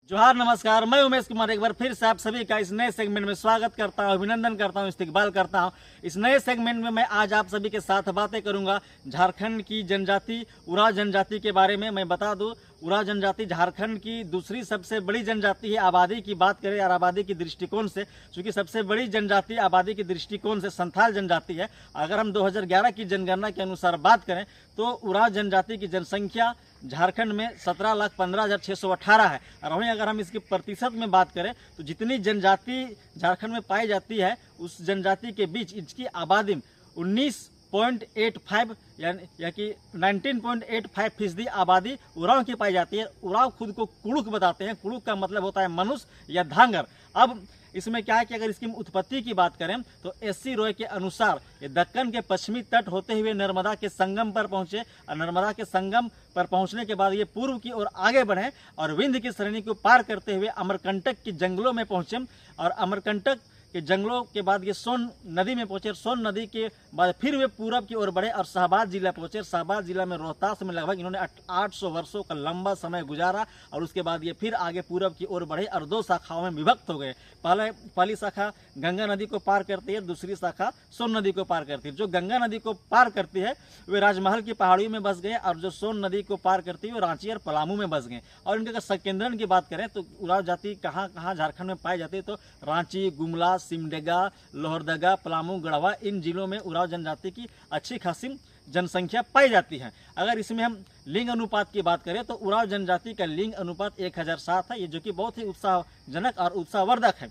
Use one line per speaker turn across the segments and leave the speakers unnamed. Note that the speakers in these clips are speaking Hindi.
जोहार नमस्कार, मैं उमेश कुमार एक बार फिर से आप सभी का इस नए सेगमेंट में स्वागत करता हूं, अभिनंदन करता हूं, इस्तकबाल करता हूं। इस नए सेगमेंट में मैं आज आप सभी के साथ बातें करूंगा झारखंड की जनजाति उरांव जनजाति के बारे में। मैं बता दूं, उरांव जनजाति झारखंड की दूसरी सबसे बड़ी जनजाति है। आबादी की बात करें और आबादी की दृष्टिकोण से, चूंकि सबसे बड़ी जनजाति आबादी के दृष्टिकोण से संथाल जनजाति है। अगर हम 2011 की जनगणना के अनुसार बात करें तो उरांव जनजाति की जनसंख्या झारखंड में 17,15,618 है। और वहीं अगर हम इसकी प्रतिशत में बात करें तो जितनी जनजाति झारखंड में पाई जाती है उस जनजाति के बीच इसकी आबादी 19.85 यानी कि 19.85% आबादी उरांव की पाई जाती है। उरांव खुद को कुड़ुक बताते हैं। कुड़ुक का मतलब होता है मनुष्य या धांगर। अब इसमें क्या है कि अगर इसकी उत्पत्ति की बात करें तो एससी रॉय के अनुसार ये दक्कन के पश्चिमी तट होते हुए नर्मदा के संगम पर पहुंचे और नर्मदा के संगम पर पहुंचने के बाद ये पूर्व की ओर आगे बढ़े और विंध्य की श्रेणी को पार करते हुए अमरकंटक के जंगलों में पहुंचे और अमरकंटक के जंगलों के बाद ये सोन नदी में पहुंचे। सोन नदी के बाद फिर वे पूरब की ओर बढ़े और शाहबाद जिला पहुंचे। शाहबाद जिला में रोहतास में लगभग इन्होंने 800 वर्षों का लंबा समय गुजारा और उसके बाद ये फिर आगे पूरब की ओर बढ़े और दो शाखाओं में विभक्त हो गए। पहली शाखा गंगा नदी को पार करती है, दूसरी शाखा सोन नदी को पार करती है। जो गंगा नदी को पार करती है वे राजमहल की पहाड़ियों में बस गए और जो सोन नदी को पार करती है वो रांची और पलामू में बस गए। और इनके अगर संकेंद्रण की बात करें तो उरांव जाति कहाँ कहाँ झारखंड में पाई जाती है तो रांची, गुमला, सिमडेगा, लोहरदगा, पलामू, गढ़वा, इन जिलों में उरांव जनजाति की अच्छी खासी जनसंख्या पाई जाती है। अगर इसमें हम लिंग अनुपात की बात करें तो उरांव जनजाति का लिंग अनुपात 1007 है, ये जो कि बहुत ही उत्साहजनक और उत्साहवर्धक है।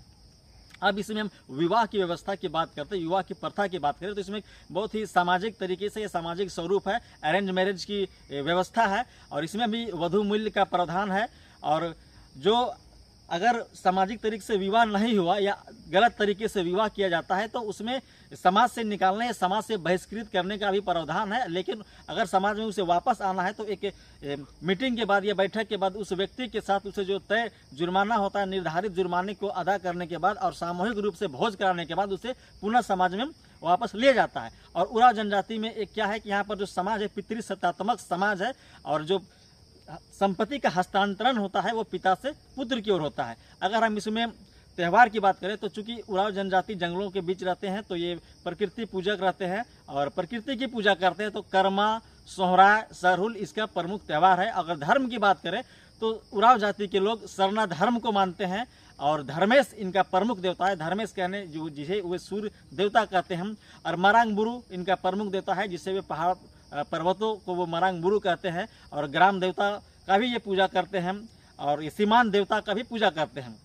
अब इसमें हम विवाह की व्यवस्था की बात करते हैं, विवाह की प्रथा की बात करें तो इसमें बहुत ही सामाजिक तरीके से ये सामाजिक स्वरूप है। अरेंज मैरिज की व्यवस्था है और इसमें भी वधु मूल्य का प्रावधान है। और जो अगर सामाजिक तरीके से विवाह नहीं हुआ या गलत तरीके से विवाह किया जाता है तो उसमें समाज से निकालने या समाज से बहिष्कृत करने का भी प्रावधान है। लेकिन अगर समाज में उसे वापस आना है तो एक मीटिंग के बाद या बैठक के बाद उस व्यक्ति के साथ उसे जो तय जुर्माना होता है, निर्धारित जुर्माने को अदा करने के बाद और सामूहिक रूप से भोज कराने के बाद उसे पुनः समाज में वापस ले जाता है। और उरांव जनजाति में एक क्या है कि यहाँ पर जो समाज है पितृसत्तात्मक समाज है और जो संपत्ति का हस्तांतरण होता है वो पिता से पुत्र की ओर होता है। अगर हम इसमें त्यौहार की बात करें तो चूंकि उरांव जनजाति जंगलों के बीच रहते हैं तो ये प्रकृति पूजक रहते हैं और प्रकृति की पूजा करते हैं। तो कर्मा, सोहराय, सरहुल इसका प्रमुख त्यौहार है। अगर धर्म की बात करें तो उरांव जाति के लोग सरना धर्म को मानते हैं और धर्मेश इनका प्रमुख देवता है। धर्मेश कहने जो जिसे वे सूर्य देवता कहते हैं। और मरांग बुरु इनका प्रमुख देवता है जिसे वे पहाड़ पर्वतों को वो मरांग बुरु कहते हैं। और ग्राम देवता का भी ये पूजा करते हैं और ये सीमांत देवता का भी पूजा करते हैं।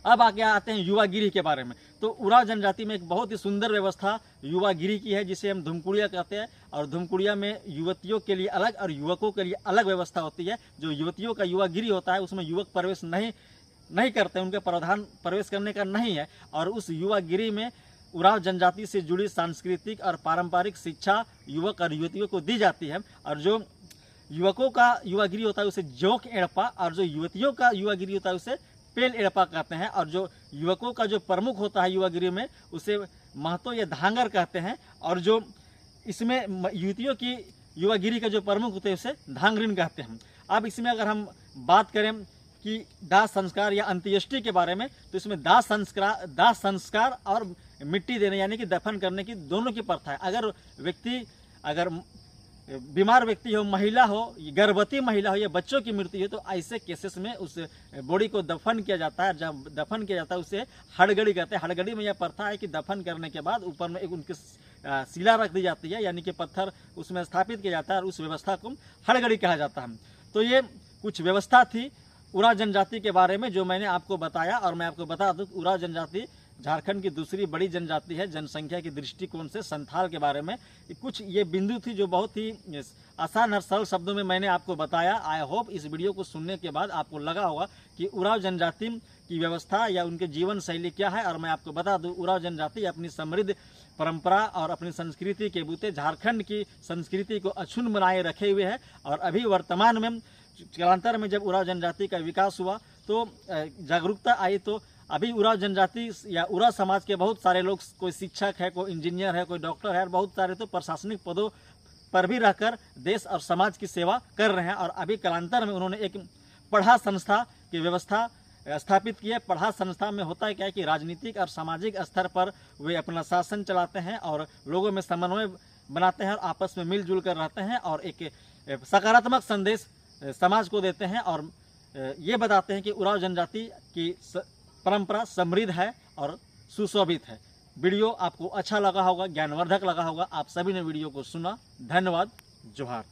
अब आगे आते हैं युवागिरी के बारे में। तो उरांव जनजाति में एक बहुत ही सुंदर व्यवस्था युवागिरी की है जिसे हम धुमकुड़िया कहते हैं। और धुमकुड़िया में युवतियों के लिए अलग और युवकों के लिए अलग व्यवस्था होती है। जो युवतियों का युवागिरी होता है उसमें युवक प्रवेश नहीं करते, उनके प्रावधान प्रवेश करने का नहीं है। और उस युवागिरी में उरांव जनजाति से जुड़ी सांस्कृतिक और पारंपरिक शिक्षा युवक और युवतियों को दी जाती है। और जो युवकों का युवागिरी होता है उसे जोक एड़पा और जो युवतियों का युवागिरी होता है उसे पेल एड़पा कहते हैं। और जो युवकों का जो प्रमुख होता है युवागिरी में उसे महतो या धांगर कहते हैं। और जो इसमें युवतियों की युवागिरी का जो प्रमुख होते हैं उसे धांगरिन कहते हैं। अब इसमें अगर हम बात करें कि दाह संस्कार या अंत्येष्टि के बारे में तो इसमें दाह संस्कार और मिट्टी देने यानी कि दफन करने की दोनों की प्रथा है। अगर व्यक्ति बीमार व्यक्ति हो, महिला हो, गर्भवती महिला हो या बच्चों की मृत्यु हो तो ऐसे केसेस में उस बॉडी को दफन किया जाता है। जब दफन किया जाता है उसे हड़गड़ी कहते हैं। हड़गड़ी में यह प्रथा है कि दफन करने के बाद ऊपर में एक उनकी शिला रख दी जाती है यानी कि पत्थर उसमें स्थापित किया जाता है और उस व्यवस्था को हड़गड़ी कहा जाता है। तो ये कुछ व्यवस्था थी उरांव जनजाति के बारे में जो मैंने आपको बताया। और मैं आपको बता दूं उरांव जनजाति झारखंड की दूसरी बड़ी जनजाति है जनसंख्या की दृष्टिकोण से। संथाल के बारे में कुछ ये बिंदु थी जो बहुत ही आसान और सरल शब्दों में मैंने आपको बताया। आई होप इस वीडियो को सुनने के बाद आपको लगा होगा कि उरांव जनजाति की व्यवस्था या उनके जीवन शैली क्या है। और मैं आपको बता दूं उरांव जनजाति अपनी समृद्ध परंपरा और अपनी संस्कृति के बूते झारखंड की संस्कृति को अक्षुण्ण बनाए रखे हुए है। और अभी वर्तमान में कालांतर में जब उरांव जनजाति का विकास हुआ तो जागरूकता आई तो अभी उरांव जनजाति या उरांव समाज के बहुत सारे लोग, कोई शिक्षक है, कोई इंजीनियर है, कोई डॉक्टर है, बहुत सारे तो प्रशासनिक पदों पर भी रहकर देश और समाज की सेवा कर रहे हैं। और अभी कालांतर में उन्होंने एक पढ़ा संस्था की व्यवस्था स्थापित किए। पढ़ा संस्था में होता है क्या है कि राजनीतिक और सामाजिक स्तर पर वे अपना शासन चलाते हैं और लोगों में समन्वय बनाते हैं और आपस में मिलजुल कर रहते हैं और एक सकारात्मक संदेश समाज को देते हैं और ये बताते हैं कि उरांव जनजाति की परंपरा समृद्ध है और सुशोभित है। वीडियो आपको अच्छा लगा होगा, ज्ञानवर्धक लगा होगा। आप सभी ने वीडियो को सुना। धन्यवाद। जोहार।